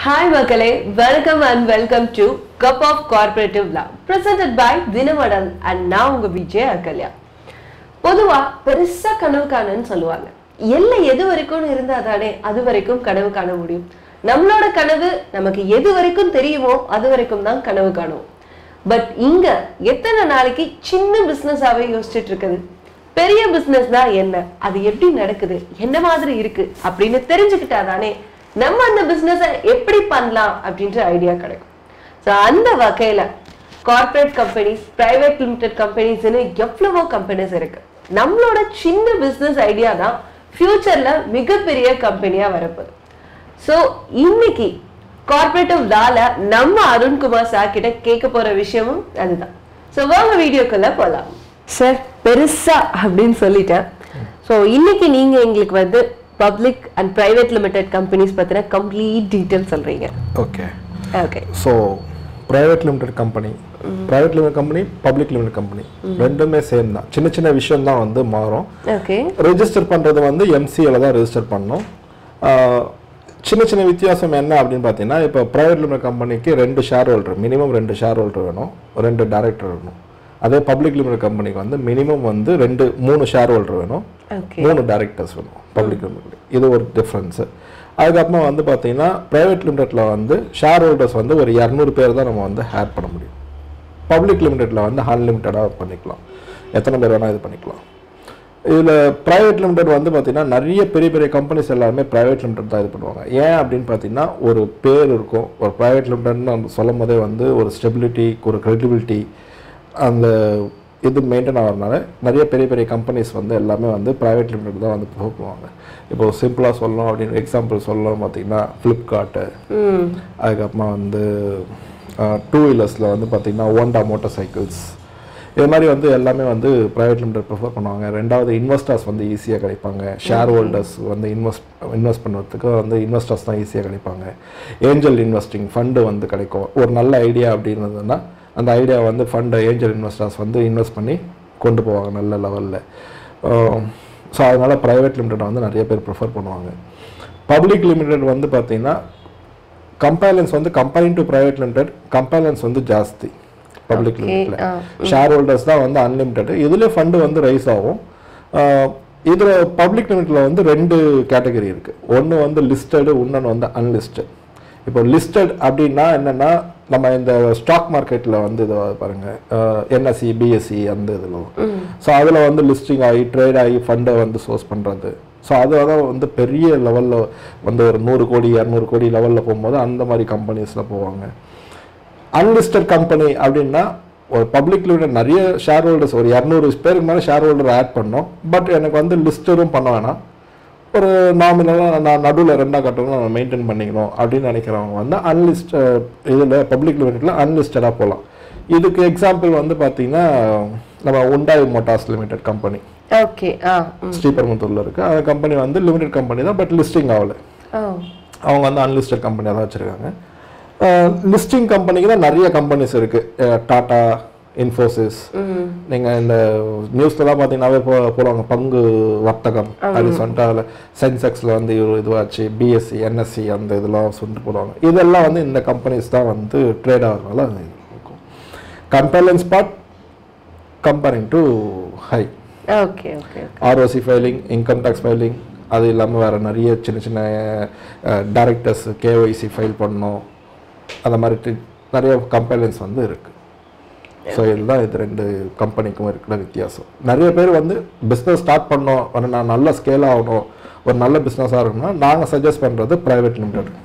Hi Makale, welcome and welcome to Cup of Corporative Love presented by Dinamadal and now உங்க விஜய் அகல்யா. பொதுவா பெருசா கனவு காணுன்னு சொல்லுவாங்க. எல்லை எது வரைக்கும் இருந்தாதானே அது வரைக்கும் கனவு காண முடியும். நம்மளோட கனவு நமக்கு எது வரைக்கும் தெரியுமோ அது வரைக்கும் தான் கனவு காணுவோம். பட் இங்க எத்தனை நாளைக்கு சின்ன பிசினஸாவே யோசிச்சுட்டு இருக்குது. பெரிய பிசினஸ் தான் என்ன, அது எப்படி நடக்குது, என்ன மாதிரி இருக்கு அப்படின்னு தெரிஞ்சுக்கிட்டாதானே நம்ம அந்த பிசினஸை எப்படி பண்ணலாம் அப்படின்ற ஐடியா கிடைக்கும். ஸோ அந்த வகையில கார்பரேட் கம்பெனிஸ், பிரைவேட் லிமிடெட் கம்பெனிஸ்னு எவ்வளவோ கம்பெனிஸ் இருக்கு. நம்மளோட சின்ன பிசினஸ் ஐடியா தான் ஃபியூச்சர்ல மிகப்பெரிய கம்பெனியா வரப்போகுது. ஸோ இன்னைக்கு கார்பரேட்டிவ் லால நம்ம அருண்குமார் சார் கிட்ட கேட்க போற விஷயமும் அதுதான். ஸோ வாங்க வீடியோக்குள்ள போலாம். சார் பெருசா அப்படின்னு சொல்லிட்டேன். ஸோ இன்னைக்கு நீங்க எங்களுக்கு வந்து public and private limited companies பத்தின கம்ப்ளீட் டீடைல் சொல்றீங்க. Okay okay. So private limited company, private limited company, public limited company ரெண்டுமே சேம் தான். சின்ன சின்ன விஷயம் தான் வந்து மாறும். ஓகே. ரெஜிஸ்டர் பண்ணுறது வந்து எம்சிஏல தான் ரெஜிஸ்டர் பண்ணணும். சின்ன சின்ன வித்தியாசம் என்ன அப்படின்னு பார்த்தீங்கன்னா, இப்போ பிரைவேட் லிமிடெட் கம்பெனிக்கு 2 share holder, minimum 2 share holder வேணும், 2 டைரக்டர் வேணும். அதே பப்ளிக் லிமிடெட் கம்பெனிக்கு வந்து மினிமம் வந்து 3 ஷேர் ஹோல்டர் வேணும், 3 டைரக்டர்ஸ் வேணும் பப்ளிக் லிமிடெட். இது ஒரு டிஃப்ரென்ஸு. அதுக்கப்புறமா வந்து பார்த்தீங்கன்னா ப்ரைவேட் லிமிடெட்டில் வந்து ஷேர் ஹோல்டர்ஸ் வந்து ஒரு 200 பேர் தான் நம்ம வந்து ஆட் பண்ண முடியும். பப்ளிக் லிமிடெட்டில் வந்து அன்லிமிட்டடாக பண்ணிக்கலாம், எத்தனை பேர் வேணால் இது பண்ணிக்கலாம். இதில் ப்ரைவேட் லிமிடெட் வந்து பார்த்திங்கன்னா நிறைய பெரிய பெரிய கம்பெனிஸ் எல்லாருமே ப்ரைவேட் லிமிடெட் தான் இது பண்ணுவாங்க. ஏன் அப்படின்னு பார்த்தீங்கன்னா ஒரு பேர் இருக்கும். ஒரு ப்ரைவேட் லிமிடெட்னு நம்ம சொல்லும் போதே வந்து ஒரு ஸ்டெபிலிட்டி, ஒரு க்ரெடிபிலிட்டி, அந்த இது மெயின்டைன் ஆகிறதுனால நிறைய பெரிய பெரிய கம்பெனிஸ் வந்து எல்லாமே வந்து ப்ரைவேட் லிமிடெட் தான் வந்து ப்ரிஃபர் பண்ணுவாங்க. இப்போ சிம்பிளாக சொல்லணும் அப்படின்னு எக்ஸாம்பிள் சொல்லணும் பார்த்தீங்கன்னா ஃப்ளிப்கார்ட்டு, அதுக்கப்புறமா வந்து 2 வீலர்ஸில் வந்து பார்த்திங்கன்னா ஹோண்டா மோட்டார் சைக்கிள்ஸ், இது மாதிரி வந்து எல்லாமே வந்து ப்ரைவேட் லிமிடெட் ப்ரிஃபர் பண்ணுவாங்க. ரெண்டாவது இன்வெஸ்டர்ஸ் வந்து ஈஸியாக கிடைப்பாங்க. ஷேர் ஹோல்டர்ஸ் வந்து இன்வெஸ்ட் பண்ணுறதுக்கு வந்து இன்வெஸ்டர்ஸ் தான் ஈஸியாக கிடைப்பாங்க. ஏஞ்சல் இன்வெஸ்டிங் ஃபண்டு வந்து கிடைக்கும். ஒரு நல்ல ஐடியா அப்படின்றதுன்னா அந்த ஐடியா வந்து ஃபண்டு ஏஞ்சல் இன்வெஸ்டர்ஸ் வந்து இன்வெஸ்ட் பண்ணி கொண்டு போவாங்க நல்ல லெவலில். ஸோ அதனால் ப்ரைவேட் லிமிடெட் வந்து நிறைய பேர் ப்ரிஃபர் பண்ணுவாங்க. பப்ளிக் லிமிடெட் வந்து பார்த்திங்கன்னா கம்பேலன்ஸ் வந்து கம்பேரிங் டு ப்ரைவேட் லிமிடெட் கம்பேலன்ஸ் வந்து ஜாஸ்தி. பப்ளிக் லிமிடெட்டில் ஷேர் ஹோல்டர்ஸ் தான் வந்து அன்லிமிட்டெட், இதுலேயே ஃபண்டு வந்து ரைஸ் ஆகும். இதில் பப்ளிக் லிமிட்டில் வந்து 2 கேட்டகரி இருக்குது. ஒன்று வந்து லிஸ்டடு, இன்னொன்று வந்து அன்லிஸ்டட். இப்போ லிஸ்டட் அப்படின்னா என்னென்னா, நம்ம இந்த ஸ்டாக் மார்க்கெட்டில் வந்து இதை பாருங்கள், என்எஸ்சி, பிஎஸ்சி அந்த இதில். ஸோ அதில் வந்து லிஸ்டிங் ஆகி ட்ரேட் ஆகி ஃபண்டை வந்து சோர்ஸ் பண்ணுறது. ஸோ அதில் வந்து பெரிய லெவலில் வந்து ஒரு 100 கோடி 200 கோடி லெவலில் போகும்போது அந்த மாதிரி கம்பெனிஸில் போவாங்க. அன்லிஸ்டட் கம்பெனி அப்படின்னா ஒரு பப்ளிக் லிமிடெட் நிறைய ஷேர் ஹோல்டர்ஸ், ஒரு 200 பேருக்கு மேலே ஷேர் ஹோல்டர் ஆட் பண்ணோம். பட் எனக்கு வந்து லிஸ்டரும் பண்ண வேணாம், ஒரு நாமினலாக நான் நடுவில் 2 கட்டணும் நான் மெயின்டைன் பண்ணிக்கணும் அப்படின்னு நினைக்கிறவங்க வந்து அன்லிஸ்டட் இதில் பப்ளிக் லிமிடெட்டில் அன்லிஸ்டடாக போகலாம். இதுக்கு எக்ஸாம்பிள் வந்து பார்த்தீங்கன்னா நம்ம உண்டாய் மோட்டார்ஸ் லிமிடெட் கம்பெனி, ஓகே, ஸ்ரீபெரும்புத்தூரில் இருக்குது. அந்த கம்பெனி வந்து லிமிடெட் கம்பெனி தான், பட் லிஸ்டிங் ஆகலை. அவங்க வந்து அன்லிஸ்டட் கம்பெனியாக தான் வச்சுருக்காங்க. லிஸ்டிங் கம்பெனிக்கு தான் நிறைய கம்பெனிஸ் இருக்குது. டாடா, இன்ஃபோசிஸ், நீங்கள் இந்த நியூஸ்லலாம் பார்த்தீங்கன்னாவே போடுவாங்க பங்கு வர்த்தகம் அப்படின்னு சொல்லிட்டு. அதில் சென்செக்ஸில் வந்து இதுவாச்சு, பிஎஸ்சி, என்எஸ்சி அந்த இதெல்லாம் சொல்லிட்டு போடுவாங்க. இதெல்லாம் வந்து இந்த கம்பெனிஸ் தான் வந்து ட்ரேட் ஆகிறதுனால இருக்கும். கம்பேலன்ஸ் part comparing to high. Okay okay. ROC filing, income tax filing, அது இல்லாமல் வேறு நிறைய சின்ன சின்ன டைரக்டர்ஸ் கேஒய்சி ஃபைல் பண்ணணும். அந்த மாதிரி நிறைய கம்பேலன்ஸ் வந்து இருக்குது. ஸோ இதுதான் இது 2 கம்பெனிக்கும் இருக்கிற வித்தியாசம். நிறைய பேர் வந்து பிஸ்னஸ் ஸ்டார்ட் பண்ணோம், நான் நல்ல ஸ்கேல் ஆகணும், ஒரு நல்ல பிஸ்னஸாக இருக்கணும்னா நாங்கள் சஜஸ்ட் பண்ணுறது ப்ரைவேட் லிமிடெட்.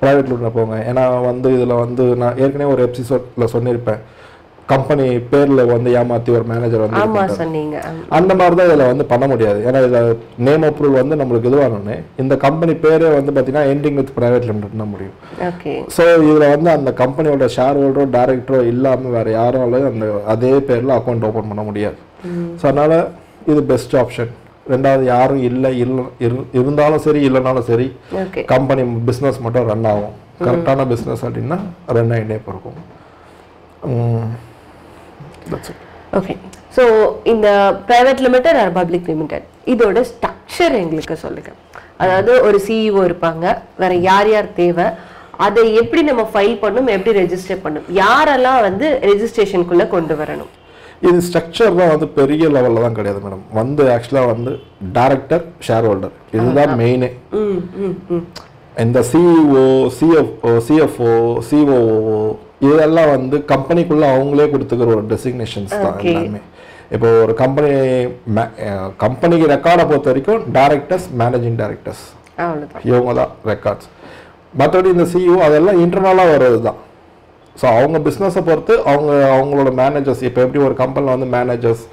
ப்ரைவேட் லிமிடெட் போங்க. ஏன்னா வந்து இதில் வந்து நான் ஏற்கனவே ஒரு எபிசோடில் சொல்லியிருப்பேன், கம்பெனி பேரில் வந்து ஏமாற்றி ஒரு மேனேஜர் வந்து அந்த மாதிரி தான் இதில் வந்து பண்ண முடியாது. ஏன்னா இதில் நேம் அப்ரூவல் வந்து நம்மளுக்கு இதுவானோடனே இந்த கம்பெனி பேரே வந்து பார்த்தீங்கன்னா எண்டிங் வித் ப்ரைவேட் லிமிடெட் தான் முடியும். ஸோ இதில் வந்து அந்த கம்பெனியோட ஷேர் ஹோல்டரோ டைரக்டரோ இல்லாமல் வேறு யாரும் அந்த அதே பேரில் அக்கௌண்ட் ஓப்பன் பண்ண முடியாது. ஸோ அதனால் இது பெஸ்ட் ஆப்ஷன். ரெண்டாவது யாரும் இருந்தாலும் சரி இல்லைனாலும் சரி கம்பெனி பிஸ்னஸ் மட்டும் ரன் ஆகும். கரெக்டான பிஸ்னஸ் அப்படின்னா ரன் ஆகிட்டே இருக்கும். ஓகே. ஸோ இந்த private limited or public limited இதோட ஸ்ட்ரக்சர் எங்களுக்கு சொல்லுங்க. அதாவது ஒரு சிஇஓ இருப்பாங்க, வேற யார் யார் தேவை, அதை எப்படி நம்ம ஃபைல் பண்ணணும், எப்படி ரெஜிஸ்டர் பண்ணணும், யாரெல்லாம் வந்து ரெஜிஸ்ட்ரேஷனுக்குள்ள கொண்டு வரணும்? இது ஸ்ட்ரக்சர் தான் வந்து பெரிய லெவலில் தான் கிடையாது மேடம். வந்து ஆக்சுவலாக வந்து டைரக்டர், ஷேர் ஹோல்டர், இதுதான் மெயினே. இந்த சிஇஓ, சிஎஃப்ஓ, சிஓஓ இதெல்லாம் வந்து கம்பெனிக்குள்ள அவங்களே கொடுத்துக்கிற ஒரு டெசிக்னேஷன்ஸ் தான் எல்லாமே. இப்போ ஒரு கம்பெனிக்கு ரெக்கார்டை பொறுத்த வரைக்கும் டைரக்டர்ஸ், மேனேஜிங் டைரக்டர்ஸ் இவங்க தான் ரெக்கார்ட்ஸ். மற்றபடி இந்த சிஇஓ அதெல்லாம் இன்டர்னலாக வர்றது தான். ஸோ அவங்க பிஸ்னஸை பொறுத்து அவங்களோட மேனேஜர்ஸ், இப்போ எப்படி ஒரு கம்பெனியில் வந்து மேனேஜர்ஸ்,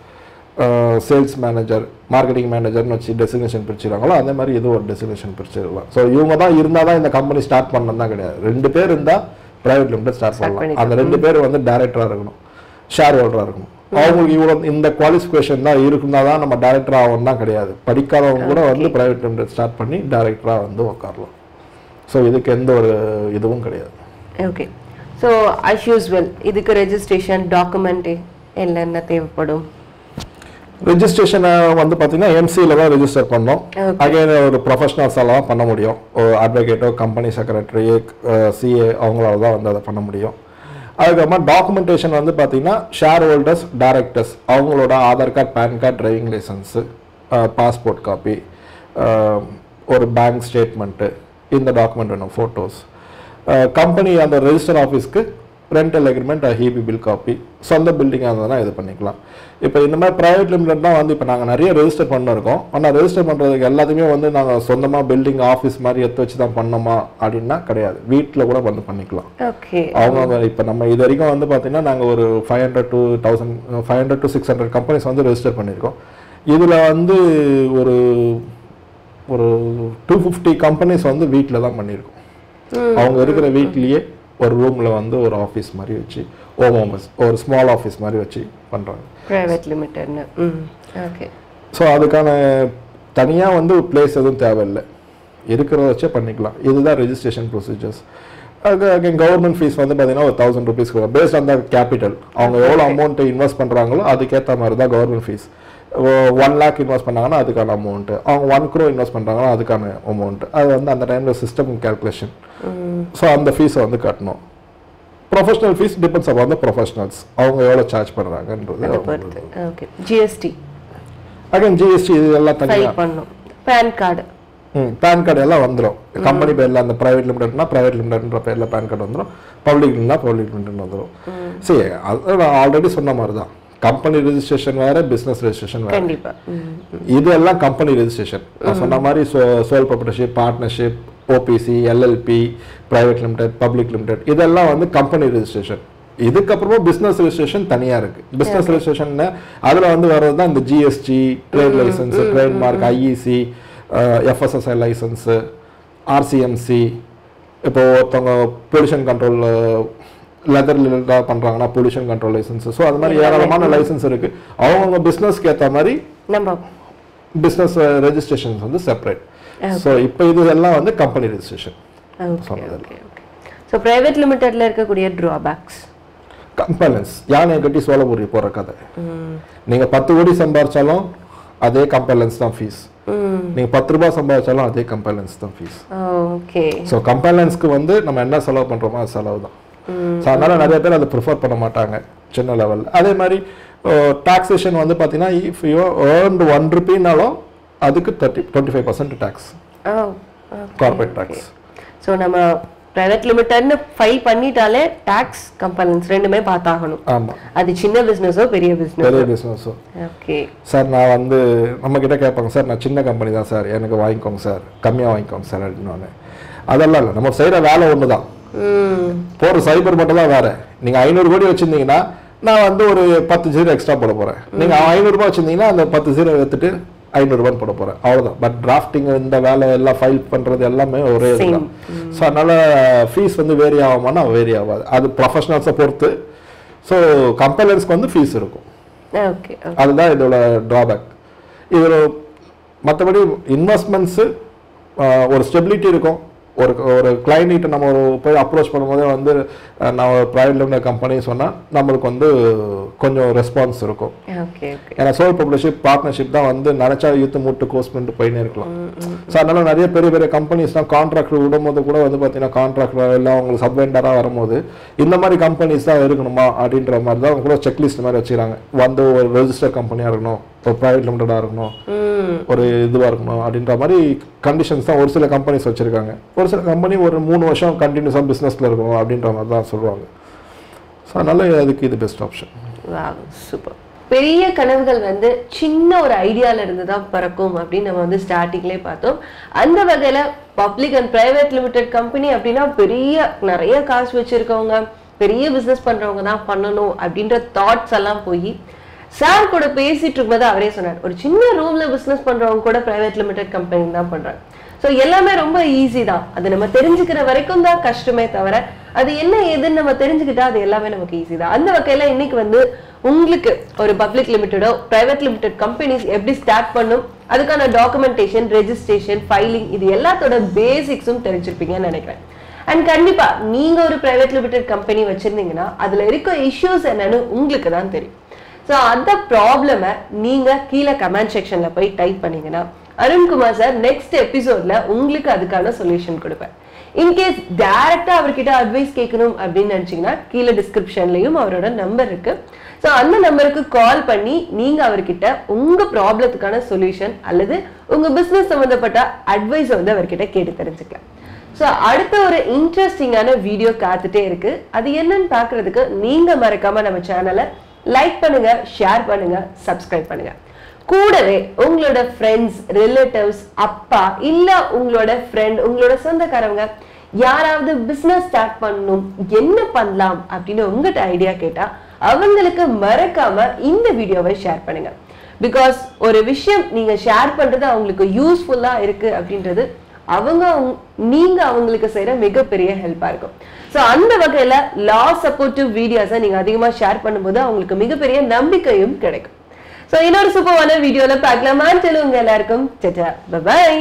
சேல்ஸ் மேனேஜர், மார்க்கெட்டிங் மேனேஜர்னு வச்சு டெசிக்னேஷன் பிரிச்சுருக்காங்களோ அதே மாதிரி இது ஒரு டெசிக்னேஷன் பிரிச்சிருக்கலாம். ஸோ இவங்க தான் இருந்தால் தான் இந்த கம்பெனி ஸ்டார்ட் பண்ணணும் தான் கிடையாது. 2 பேர் இருந்தால் பிரைவேட் லிமிடெட் ஸ்டார்ட் பண்ணலாம். அந்த 2 பேர் வந்து டைரக்டராக இருக்கணும், ஷேர் ஹோல்டராக இருக்கணும். அவங்களுக்கு இவ்வளோ இந்த குவாலிஃபிகேஷன் தான் இருக்குன்னா தான் நம்ம டைரக்டர் ஆகும் தான் கிடையாது. படிக்காதவங்க கூட வந்து பிரைவேட் லிமிடெட் ஸ்டார்ட் பண்ணி டைரக்டராக வந்து உட்காரலாம். ஸோ இதுக்கு எந்த ஒரு இதுவும் கிடையாது. ஓகே. ஸோ as usual இதுக்கு ரெஜிஸ்ட்ரேஷன் டாக்குமெண்ட் என்னென்ன தேவைப்படும்? ரெஜிஸ்ட்ரேஷனை வந்து பார்த்தீங்கன்னா எம்சியில் தான் ரெஜிஸ்டர் பண்ணோம். அகைன் ஒரு ப்ரொஃபஷனல்ஸால் தான் பண்ண முடியும். ஒரு அட்வொகேட்டோ, கம்பெனி செக்ரட்டரி, சிஏ அவங்களால தான் வந்து அதை பண்ண முடியும். அதுக்கப்புறமா டாக்குமெண்டேஷன் வந்து பார்த்தீங்கன்னா ஷேர் ஹோல்டர்ஸ், டைரக்டர்ஸ் அவங்களோட Aadhaar card, PAN card, driving licence, passport copy, ஒரு பேங்க் ஸ்டேட்மெண்ட்டு, இந்த டாக்குமெண்ட் வேணும், ஃபோட்டோஸ். கம்பெனி அந்த ரெஜிஸ்டர் ஆஃபீஸ்க்கு rental agreement, EB bill copy, சொந்த பில்டிங்காக இருந்ததுன்னா இது பண்ணிக்கலாம். இப்போ இந்த மாதிரி ப்ரைவேட் லிமிடெட்லாம் வந்து இப்போ நாங்கள் நிறைய ரெஜிஸ்டர் பண்ணிருக்கோம். ஆனால் ரெஜிஸ்டர் பண்ணுறதுக்கு எல்லாத்தையுமே வந்து நாங்கள் சொந்தமாக பில்டிங், ஆஃபீஸ் மாதிரி எடுத்து வச்சு தான் பண்ணோமா அப்படின்னா கிடையாது. வீட்டில் கூட வந்து பண்ணிக்கலாம். அவங்க இப்போ நம்ம இது வரைக்கும் வந்து பார்த்தீங்கன்னா நாங்கள் ஒரு 500 to 600 கம்பெனிஸ் வந்து ரெஜிஸ்டர் பண்ணியிருக்கோம். இதில் வந்து ஒரு 250 கம்பெனிஸ் வந்து வீட்டில் தான் பண்ணியிருக்கோம். அவங்க இருக்கிற வீட்லேயே ஒரு ரூமில் வந்து ஒரு ஆஃபீஸ் மாதிரி வச்சு, ஒரு ஸ்மால் ஆஃபீஸ் மாதிரி வச்சு பண்ணுறாங்க பிரைவேட் லிமிடெட்னு. ஓகே. ஸோ அதுக்கான தனியாக வந்து பிளேஸ் எதுவும் தேவையில்லை, இருக்கிறத வச்சே பண்ணிக்கலாம். இதுதான் ரெஜிஸ்ட்ரேஷன் ப்ரொசீஜர்ஸ். அது கவர்மெண்ட் ஃபீஸ் வந்து பார்த்தீங்கன்னா ஒரு 1000 rupees based on the capital. அவங்க எவ்வளோ அமௌண்ட்டு இன்வெஸ்ட் பண்ணுறாங்களோ அதுக்கேற்ற மாதிரி தான் கவர்மெண்ட் ஃபீஸ். 1 lakh இன்வெஸ்ட் பண்ணாங்கன்னா அதுக்கான அமௌண்ட்டு, அவங்க 1 crore இன்வெஸ்ட் பண்ணுறாங்கன்னா அதுக்கான அமௌண்ட்டு. அது வந்து அந்த டைமில் சிஸ்டம் கேல்குலேஷன். ஸோ அந்த ஃபீஸை வந்து கட்டணும். Professional fees depends upon the professionals, அவங்க எவ்வளோ சார்ஜ் பண்ணுறாங்கன்றது. ஓகே. ஜிஎஸ்டி, அகைன் ஜிஎஸ்டி இது எல்லாம் தனியாக பண்ணணும். பேன் கார்டு, பேன் கார்டு எல்லாம் வந்துடும். கம்பெனி பேரில் அந்த ப்ரைவேட் லிமிடெட்னா ப்ரைவேட் லிமிடெட்ன்ற பேரில் பேன் கார்டு வந்துடும். பப்ளிக்னா பப்ளிக் லிமிடெட் வந்துடும். சரி, அது நான் ஆல்ரெடி சொன்ன மாதிரி தான். கம்பெனி ரெஜிஸ்ட்ரேஷன் வேற, பிசினஸ் ரெஜிஸ்ட்ரேஷன் வேற. கண்டிப்பா இது எல்லாம் கம்பெனி ரெஜிஸ்ட்ரேஷன். நான் சொன்ன மாதிரி sole proprietorship, partnership, OPC, LLP, private limited, public limited இதெல்லாம் வந்து கம்பெனி ரெஜிஸ்ட்ரேஷன். இதுக்கப்புறமா பிசினஸ் ரெஜிஸ்ட்ரேஷன் தனியா இருக்கு. பிசினஸ் ரெஜிஸ்ட்ரேஷன் அதுல வந்து வர்றது தான் இந்த GST, trade licence, trade mark, IEC, FSSI licence, RCMC. இப்போ ஒருத்தவங்க பொல்யூஷன் கண்ட்ரோல் லெதர் ரிலேட்டடாக பண்ணுறாங்கன்னா பொல்யூஷன் கண்ட்ரோல் லைசன்ஸ். ஸோ அது மாதிரி ஏராளமான லைசன்ஸ் இருக்கு. அவங்கவுங்க பிஸ்னஸ்க்கு ஏற்ற மாதிரி நம்ம பிஸ்னஸ் ரெஜிஸ்ட்ரேஷன்ஸ் வந்து செப்பரேட். ஸோ இப்போ இது எல்லாம் வந்து கம்பெனி ரெஜிஸ்ட்ரேஷன். ஸோ பிரைவேட் லிமிடெட்ல இருக்கக்கூடிய ட்ராபேக்ஸ், கம்பெலன்ஸ். யானை கட்டி சோழபுரி போகிற கதை. நீங்கள் 10 கோடி சம்பாதிச்சாலும் அதே கம்பெலன்ஸ் தான் ஃபீஸ். நீங்கள் 10 ரூபாய் சம்பாதிச்சாலும் அதே கம்பெலன்ஸ் தான் ஃபீஸ். ஓகே. ஸோ கம்பெலன்ஸ்க்கு வந்து நம்ம என்ன செலவு பண்ணுறோமோ அது செலவு தான். ஸோ அதனால நிறைய பேர் அதை ப்ரிஃபர் பண்ண மாட்டாங்க சின்ன லெவலில். அதே மாதிரி டாக்ஸேஷன் வந்து பார்த்தீங்கன்னா இஃப் யூ ஏர்ன்டு 1 rupeeனாலும் அதுக்கு 25% டேக்ஸ், கார்பரேட் டேக்ஸ். ஸோ நம்ம பிரைவேட் லிமிடெட்னு ஃபைல் பண்ணிட்டாலே டாக்ஸ் கம்பெலன்ஸ் ரெண்டுமே பார்த்தாகணும். ஆமாம், அது சின்ன பிஸ்னஸோ பெரிய பிஸ்னஸோ. ஓகே சார் நான் வந்து நம்ம கிட்ட கேட்பாங்க, சார் நான் சின்ன கம்பெனி தான் சார், எனக்கு வாங்கிக்கோங்க சார், கம்மியாக வாங்கிக்கோங்க சார் அப்படின்னு. அதெல்லாம் இல்லை, நம்ம செய்கிற வேலை ஒன்று தான். போகிற சைபர் மட்டும் தான் வேறு. நீங்கள் 500 கோடி வச்சுருந்தீங்கன்னா நான் வந்து ஒரு 10 ஜீரோ எக்ஸ்ட்ரா போட போகிறேன். நீங்கள் 500 ரூபாய் வச்சுருந்தீங்கன்னா அந்த 10 ஜீரோ எடுத்துட்டு 500 ரூபாய் போட போகிறேன், அவ்வளோதான். பட் டிராஃப்டிங் இந்த வேலை எல்லாம் ஃபைல் பண்ணுறது எல்லாமே ஒரே இதுதான். ஸோ அதனால் ஃபீஸ் வந்து வேரி ஆகுமானா வேரி ஆகாது, அது ப்ரொஃபஷனல்ஸை பொறுத்து. ஸோ கம்பெலன்ஸ்க்கு வந்து ஃபீஸ் இருக்கும். அதுதான் இதோட ட்ராபேக். இதில் மற்றபடி இன்வெஸ்ட்மெண்ட்ஸு ஒரு ஸ்டெபிலிட்டி இருக்கும். ஒரு கிளைண்ட்ட நம்ம போய் அப்ரோச் பண்ணும்போதே வந்து நான் ஒரு ப்ரைவேட் லிமிடெட் கம்பெனி சொன்னால் நம்மளுக்கு வந்து கொஞ்சம் ரெஸ்பான்ஸ் இருக்கும். ஏன்னா சோல் ப்ரொப்ரைட்டர்ஷிப் பார்ட்னர்ஷிப் தான் வந்து நினச்சா யூத்து மூட்டு கோர்ஸ் பண்ணிட்டு போயினே இருக்கலாம். ஸோ அதனால நிறைய பெரிய பெரிய கம்பெனிஸ்லாம் கான்ட்ராக்ட் விடும்போது கூட வந்து பார்த்தீங்கன்னா கான்ட்ராக்டர் எல்லாம் அவங்களுக்கு சப்வெண்டராக வரும்போது இந்த மாதிரி கம்பெனிஸ் தான் இருக்கணுமா அப்படின்ற மாதிரி தான் அவங்க கூட செக்லிஸ்ட் மாதிரி வச்சுக்கிறாங்க. வந்து ஒரு ரெஜிஸ்டர் கம்பெனியாக இருக்கணும், ஒரு ப்ரைவேட் லிமிடெடாக இருக்கணும், ஒரு இதுவாக இருக்கணும் அப்படின்ற மாதிரி கண்டிஷன்ஸ் தான் ஒரு சில கம்பெனிஸ் வச்சுருக்காங்க. ஒரு சில கம்பெனி ஒரு 3 வருஷம் கண்டினியூஸாக பிஸ்னஸில் இருக்கணும் அப்படின்ற மாதிரி தான் சொல்லுவாங்க. ஸோ அதனால அதுக்கு இது பெஸ்ட் ஆப்ஷன். சூப்பர். பெரிய கனவுகள் வந்து சின்ன ஒரு ஐடியால இருந்து தான் பிறக்கும் அப்படின்னு நம்ம வந்து ஸ்டார்டிங்லேயே பார்த்தோம். அந்த வகையில் public and private limited company அப்படின்னா நிறைய காசு வச்சிருக்கவங்க, பெரிய பிஸ்னஸ் பண்ணுறவங்க தான் பண்ணணும் அப்படின்ற தாட்ஸ் எல்லாம் போய் சார் கூட பேசிட்டு இருக்கும்போது அவரே சொன்னார், ஒரு சின்ன ரூம்ல பிசினஸ் பண்றவங்க கூட பிரைவேட் லிமிடெட் கம்பெனி தான் பண்றாங்க. ஸோ எல்லாமே ரொம்ப ஈஸி தான். அது நம்ம தெரிஞ்சுக்கிற வரைக்கும் தான் கஷ்டமே தவிர அது என்ன ஏதுன்னு நம்ம தெரிஞ்சுக்கிட்டா அது எல்லாமே நமக்கு ஈஸி தான். அந்த வகையில இன்னைக்கு வந்து உங்களுக்கு ஒரு பப்ளிக் லிமிடெடோ பிரைவேட் லிமிடெட் கம்பெனிஸ் எப்படி ஸ்டார்ட் பண்ணும், அதுக்கான டாக்குமெண்டேஷன், ரெஜிஸ்ட்ரேஷன், ஃபைலிங், இது எல்லாத்தோட பேசிக்ஸும் தெரிஞ்சிருப்பீங்கன்னு நினைக்கிறேன். அண்ட் கண்டிப்பா நீங்க ஒரு பிரைவேட் லிமிடெட் கம்பெனி வச்சிருந்தீங்கன்னா அதுல இருக்க இஷ்யூஸ் என்னன்னு உங்களுக்கு தான் தெரியும். ஸோ அந்த ப்ராப்ளமை நீங்க கீழே கமெண்ட் செக்ஷன்ல போய் டைப் பண்ணீங்கன்னா அருண்குமார் சார் நெக்ஸ்ட் எபிசோட்ல உங்களுக்கு அதுக்கான சொல்யூஷன் கொடுப்பேன். இன்கேஸ் டைரக்டா அவர்கிட்ட அட்வைஸ் கேட்கணும் அப்படின்னு நினைச்சீங்கன்னா கீழே டிஸ்கிரிப்ஷன்லயும் அவரோட நம்பர் இருக்கு. ஸோ அந்த நம்பருக்கு கால் பண்ணி நீங்க அவர்கிட்ட உங்க ப்ராப்ளத்துக்கான சொல்யூஷன் அல்லது உங்க பிசினஸ் சம்பந்தப்பட்ட அட்வைஸ் வந்து அவர்கிட்ட கேட்டு தெரிஞ்சுக்கலாம். ஸோ அடுத்த ஒரு இன்ட்ரெஸ்டிங்கான வீடியோ காத்துட்டே இருக்கு. அது என்னன்னு பாக்குறதுக்கு நீங்க மறக்காம நம்ம சேனலை லைக் பண்ணுங்க, ஷேர் பண்ணுங்க, சப்ஸ்கிரைப் பண்ணுங்க. கூடவே உங்களோட ஃப்ரெண்ட்ஸ், ரிலேட்டிவ்ஸ், அப்பா இல்ல உங்களோட ஃப்ரெண்ட், உங்களோட சொந்தக்காரங்க யாராவது பிசினஸ் ஸ்டார்ட் பண்ணணும், என்ன பண்ணலாம் அப்படின்னு உங்ககிட்ட ஐடியா கேட்டா அவங்களுக்கு மறக்காம இந்த வீடியோவை ஷேர் பண்ணுங்க. பிகாஸ் ஒரு விஷயம் நீங்க ஷேர் பண்றது அவங்களுக்கு யூஸ்ஃபுல்லா இருக்கு அப்படின்றது நீங்க அவங்களுக்கு செய்யற மிகப்பெரிய ஹெல்ப்பா இருக்கும். சோ அந்த வகையில லா சப்போர்ட்டிவ் வீடியோஸை நீங்க அதிகமா ஷேர் பண்ணும்போது அவங்களுக்கு மிகப்பெரிய நம்பிக்கையும் கிடைக்கும். சோ இன்னொரு சூப்பரான வீடியோல பார்க்கலாமா? உங்க எல்லாருக்கும் பை.